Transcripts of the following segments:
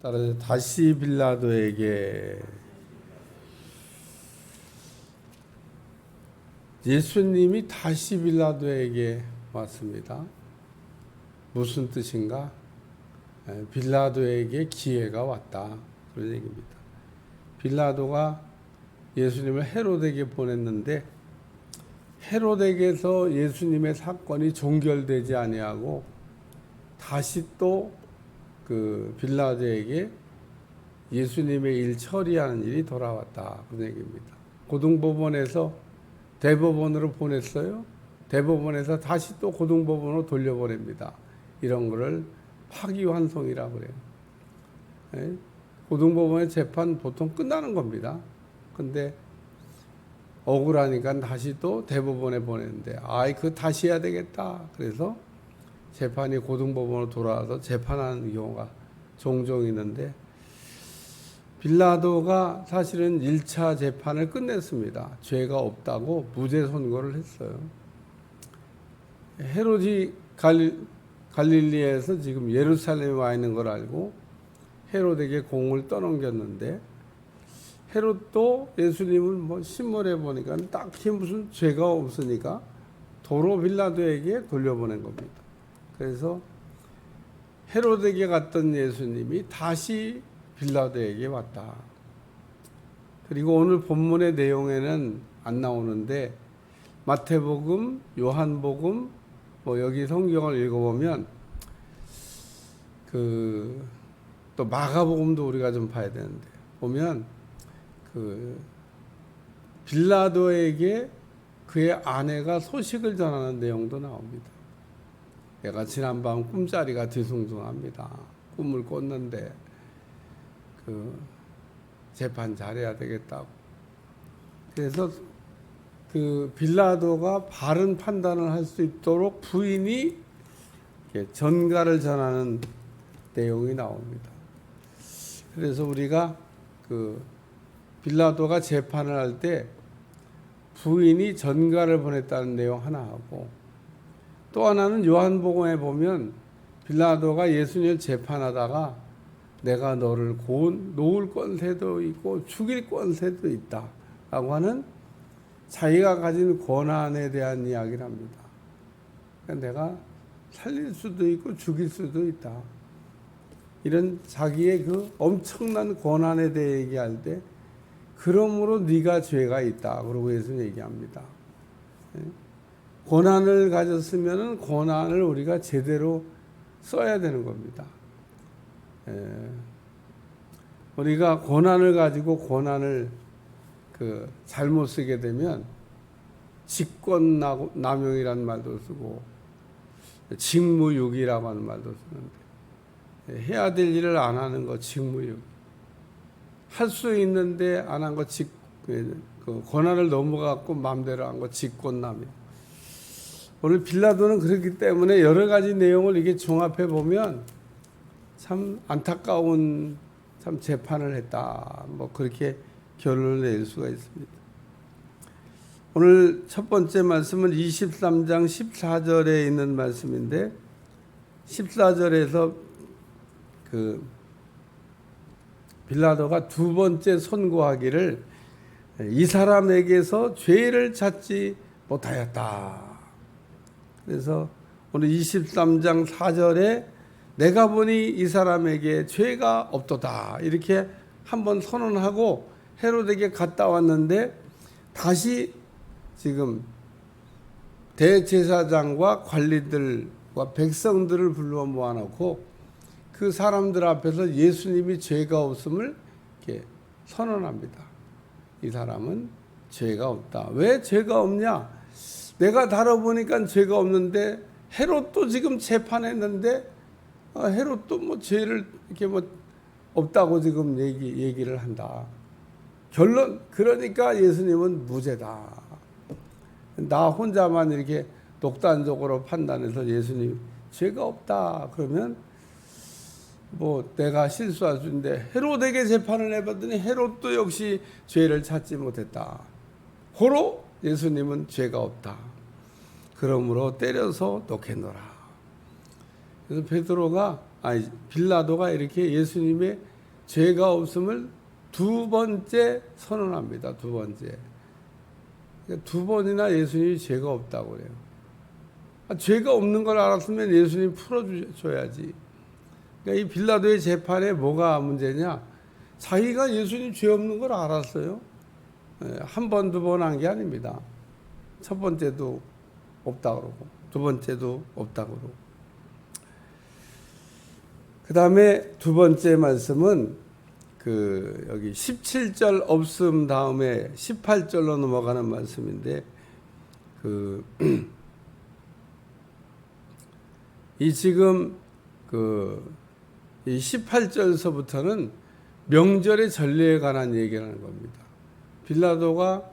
따라서 다시 빌라도에게 예수님이 다시 빌라도에게 왔습니다. 무슨 뜻인가? 빌라도에게 기회가 왔다. 그런 얘기입니다. 빌라도가 예수님을 헤로데에게 보냈는데 헤로데에게서 예수님의 사건이 종결되지 아니하고 다시 또 그 빌라도에게 예수님의 일 처리하는 일이 돌아왔다. 그런 얘기입니다. 고등법원에서 대법원으로 보냈어요. 대법원에서 다시 또 고등법원으로 돌려보냅니다. 이런 거를 파기환송이라고 그래요. 고등법원의 재판 보통 끝나는 겁니다. 근데 억울하니까 다시 또 대법원에 보내는데 그거 다시 해야 되겠다. 그래서 재판이 고등법원으로 돌아와서 재판하는 경우가 종종 있는데 빌라도가 사실은 1차 재판을 끝냈습니다. 죄가 없다고 무죄 선고를 했어요. 헤롯이 갈릴리에서 지금 예루살렘에 와 있는 걸 알고 헤롯에게 공을 떠넘겼는데 헤롯도 예수님을 신문에 보니까 딱히 무슨 죄가 없으니까 도로 빌라도에게 돌려보낸 겁니다. 그래서 헤롯에게 갔던 예수님이 다시 빌라도에게 왔다. 그리고 오늘 본문의 내용에는 안 나오는데 마태복음, 요한복음, 여기 성경을 읽어보면 또 마가복음도 우리가 좀 봐야 되는데 보면 빌라도에게 그의 아내가 소식을 전하는 내용도 나옵니다. 내가 지난밤 꿈자리가 뒤숭숭합니다. 꿈을 꿨는데 재판 잘해야 되겠다고. 그래서 빌라도가 바른 판단을 할 수 있도록 부인이 전가를 전하는 내용이 나옵니다. 그래서 우리가 빌라도가 재판을 할 때 부인이 전가를 보냈다는 내용 하나 하고 또 하나는 요한복음에 보면 빌라도가 예수님을 재판하다가 내가 너를 놓을 권세도 있고 죽일 권세도 있다 라고 하는 자기가 가진 권한에 대한 이야기를 합니다. 그러니까 내가 살릴 수도 있고 죽일 수도 있다. 이런 자기의 엄청난 권한에 대해 얘기할 때 그러므로 네가 죄가 있다. 그러고 예수님 얘기합니다. 권한을 가졌으면 권한을 우리가 제대로 써야 되는 겁니다. 우리가 권한을 가지고 권한을 잘못 쓰게 되면 직권남용이라는 말도 쓰고 직무유기라고 하는 말도 쓰는데 해야 될 일을 안 하는 거 직무유기, 할 수 있는데 안 한 거 권한을 넘어갖고 마음대로 한 거 직권남용. 오늘 빌라도는 그렇기 때문에 여러 가지 내용을 이게 종합해 보면 참 안타까운 재판을 했다. 그렇게 결론을 낼 수가 있습니다. 오늘 첫 번째 말씀은 23장 14절에 있는 말씀인데 14절에서 빌라도가 두 번째 선고하기를 이 사람에게서 죄를 찾지 못하였다. 그래서 오늘 23장 4절에 내가 보니 이 사람에게 죄가 없도다 이렇게 한번 선언하고 헤롯에게 갔다 왔는데 다시 지금 대제사장과 관리들과 백성들을 불러 모아놓고 그 사람들 앞에서 예수님이 죄가 없음을 이렇게 선언합니다. 이 사람은 죄가 없다. 왜 죄가 없냐? 내가 다뤄보니까 죄가 없는데 헤롯도 지금 재판했는데 헤롯도 죄를 이렇게 없다고 지금 얘기를 한다. 결론 그러니까 예수님은 무죄다. 나 혼자만 이렇게 독단적으로 판단해서 예수님 죄가 없다 그러면 내가 실수할 수 있는데 헤롯에게 재판을 해봤더니 헤롯도 역시 죄를 찾지 못했다. 고로 예수님은 죄가 없다. 그러므로 때려서 놓겠노라. 그래서 베드로가 빌라도가 이렇게 예수님의 죄가 없음을 두 번째 선언합니다. 두 번째. 두 번이나 예수님이 죄가 없다고 그래요. 죄가 없는 걸 알았으면 예수님 풀어줘야지. 그러니까 이 빌라도의 재판에 뭐가 문제냐? 자기가 예수님 죄 없는 걸 알았어요. 한 번, 두 번 한 게 아닙니다. 첫 번째도 없다 그러고, 두 번째도 없다 그러고. 그 다음에 두 번째 말씀은 여기 17절 없음 다음에 18절로 넘어가는 말씀인데, 이 지금 이 18절서부터는 명절의 전례에 관한 얘기를 하는 겁니다. 빌라도가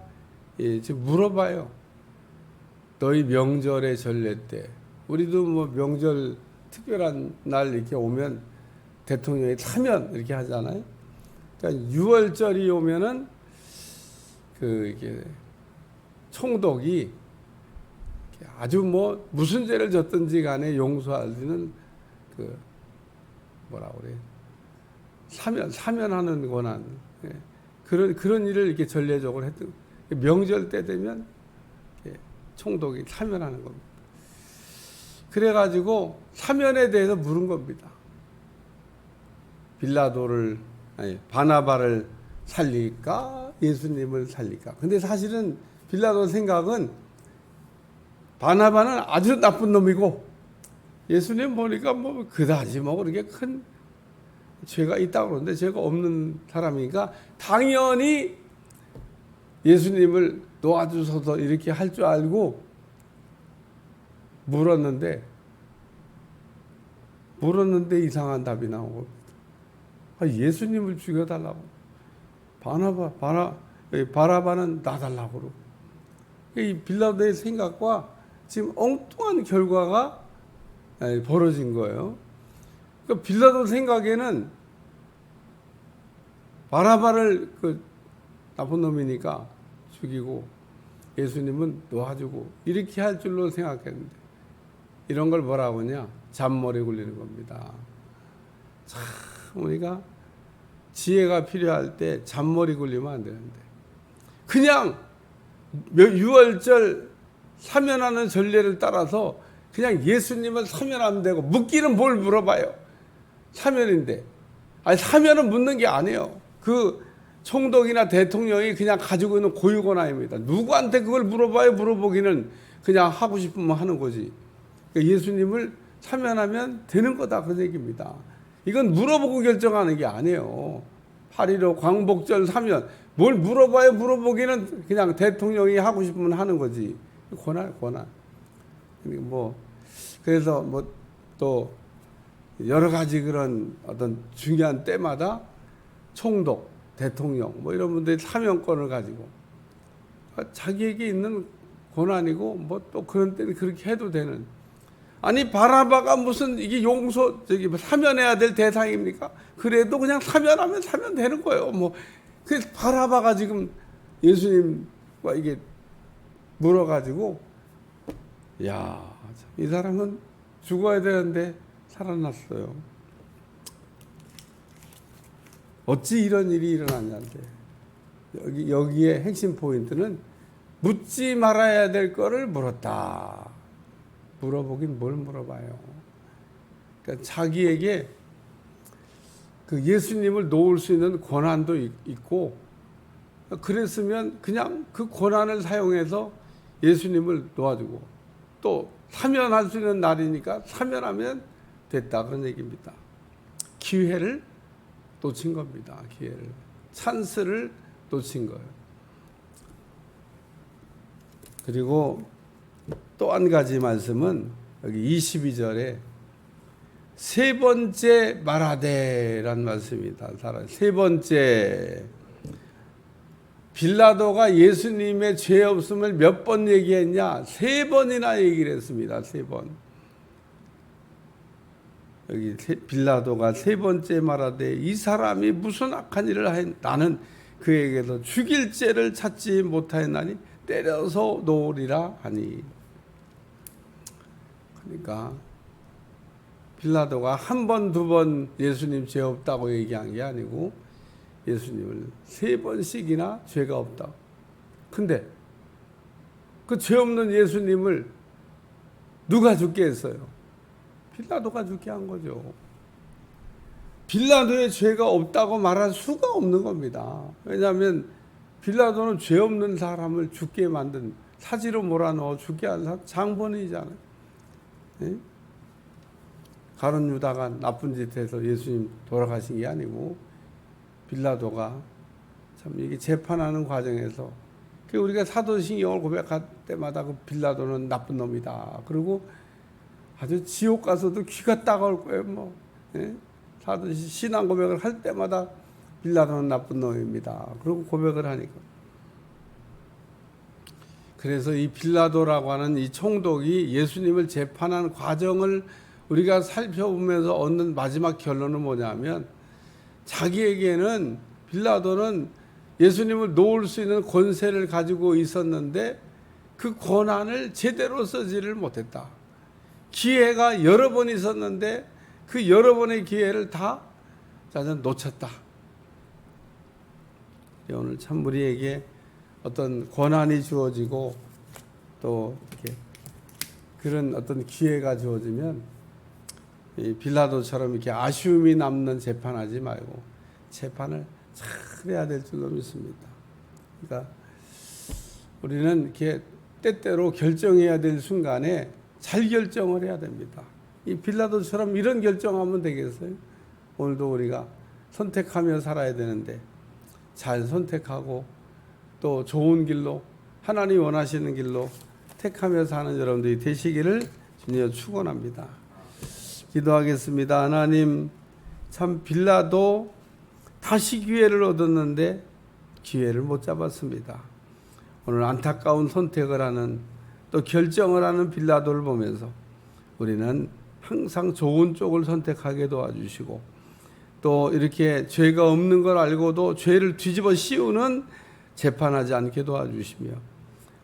지금 물어봐요. 너희 명절의 전례 때, 우리도 뭐 명절 특별한 날 이렇게 오면 대통령이 사면 이렇게 하잖아요. 그러니까 6월절이 오면은 이게 총독이 아주 뭐 무슨 죄를 졌든지 간에 용서하는 뭐라고 그래요? 사면하는 권한. 그런 일을 이렇게 전례적으로 했던. 명절 때 되면 총독이 사면하는 겁니다. 그래가지고 사면에 대해서 물은 겁니다. 바나바를 살릴까? 예수님을 살릴까? 근데 사실은 빌라도 생각은 바나바는 아주 나쁜 놈이고 예수님 보니까 뭐 그다지 뭐 그렇게 큰 죄가 있다고 그러는데 죄가 없는 사람이니까 당연히 예수님을 놓아주셔서 이렇게 할 줄 알고 물었는데 이상한 답이 나오고 예수님을 죽여달라고 바라바는 놔달라고 그러고 이 빌라도의 생각과 지금 엉뚱한 결과가 벌어진 거예요. 그러니까 빌라도 생각에는 바라바를 나쁜 놈이니까 죽이고 예수님은 놓아주고 이렇게 할 줄로 생각했는데 이런 걸 뭐라고 하냐? 잔머리 굴리는 겁니다. 참 우리가 지혜가 필요할 때 잔머리 굴리면 안 되는데 그냥 6월절 사면하는 전례를 따라서 그냥 예수님을 사면하면 되고 묻기는 뭘 물어봐요. 사면인데 사면은 묻는 게 아니에요. 총독이나 대통령이 그냥 가지고 있는 고유권아닙니다. 누구한테 그걸 물어보기는 그냥 하고 싶으면 하는 거지. 그러니까 예수님을 사면하면 되는 거다 그 얘기입니다. 이건 물어보고 결정하는 게 아니에요. 8.15 광복절 사면 뭘 물어보기는 그냥 대통령이 하고 싶으면 하는 거지. 권한. 그래서 또 여러 가지 그런 어떤 중요한 때마다 총독, 대통령 이런 분들이 사면권을 가지고 자기에게 있는 권한이고 또 그런 때는 그렇게 해도 되는. 아니 바라바가 무슨 이게 사면해야 될 대상입니까? 그래도 그냥 사면하면 되는 거예요. 그 바라바가 지금 예수님과 이게 물어가지고 이 사람은 죽어야 되는데 살아났어요. 어찌 이런 일이 일어났냐인데 여기에 핵심 포인트는 묻지 말아야 될 거를 물었다. 물어보긴 뭘 물어봐요. 그러니까 자기에게 예수님을 놓을 수 있는 권한도 있고 그랬으면 그냥 그 권한을 사용해서 예수님을 놓아주고 또 사면할 수 있는 날이니까 사면하면 됐다 그런 얘기입니다. 기회를 놓친 겁니다. 기회를. 찬스를 놓친 거예요. 그리고 또 한 가지 말씀은 여기 22절에 세 번째 말하되라는 말씀입니다. 세 번째 빌라도가 예수님의 죄 없음을 몇 번 얘기했냐? 3번이나 얘기를 했습니다. 3번. 여기 빌라도가 세 번째 말하되 이 사람이 무슨 악한 일을 하였 나는 그에게서 죽일 죄를 찾지 못하였나니 때려서 놓으리라 하니. 그러니까 빌라도가 한 번, 두 번 예수님 죄 없다고 얘기한 게 아니고 예수님을 3번씩이나 죄가 없다. 근데 그 죄 없는 예수님을 누가 죽게 했어요? 빌라도가 죽게 한 거죠. 빌라도의 죄가 없다고 말할 수가 없는 겁니다. 왜냐하면 빌라도는 죄 없는 사람을 죽게 만든, 사지로 몰아넣어 죽게 한 장본인이잖아요. 예? 가룟 유다가 나쁜 짓 해서 예수님 돌아가신 게 아니고 빌라도가 참 이게 재판하는 과정에서 우리가 사도신경을 고백할 때마다 그 빌라도는 나쁜 놈이다. 그리고 아주 지옥 가서도 귀가 따가울 거예요. 뭐 예? 신앙 고백을 할 때마다 빌라도는 나쁜 놈입니다. 그리고 고백을 하니까. 그래서 이 빌라도라고 하는 이 총독이 예수님을 재판한 과정을 우리가 살펴보면서 얻는 마지막 결론은 뭐냐면, 자기에게는 빌라도는 예수님을 놓을 수 있는 권세를 가지고 있었는데 그 권한을 제대로 쓰지를 못했다. 기회가 여러 번 있었는데 그 여러 번의 기회를 다 놓쳤다. 오늘 참 우리에게 어떤 권한이 주어지고 또 이렇게 그런 어떤 기회가 주어지면 이 빌라도처럼 이렇게 아쉬움이 남는 재판하지 말고 재판을 잘해야 될 줄로 믿습니다. 그러니까 우리는 이렇게 때때로 결정해야 될 순간에 잘 결정을 해야 됩니다. 이 빌라도처럼 이런 결정하면 되겠어요? 오늘도 우리가 선택하며 살아야 되는데 잘 선택하고 또 좋은 길로, 하나님 원하시는 길로 택하며 사는 여러분들이 되시기를 주님으로 축원합니다. 기도하겠습니다. 하나님, 참 빌라도 다시 기회를 얻었는데 기회를 못 잡았습니다. 오늘 안타까운 선택을 하는, 또 결정을 하는 빌라도를 보면서 우리는 항상 좋은 쪽을 선택하게 도와주시고, 또 이렇게 죄가 없는 걸 알고도 죄를 뒤집어 씌우는 재판하지 않게 도와주시며,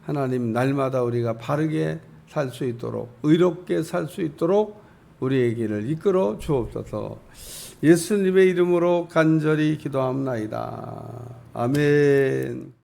하나님, 날마다 우리가 바르게 살 수 있도록, 의롭게 살 수 있도록 우리에게를 이끌어 주옵소서. 예수님의 이름으로 간절히 기도합나이다. 아멘.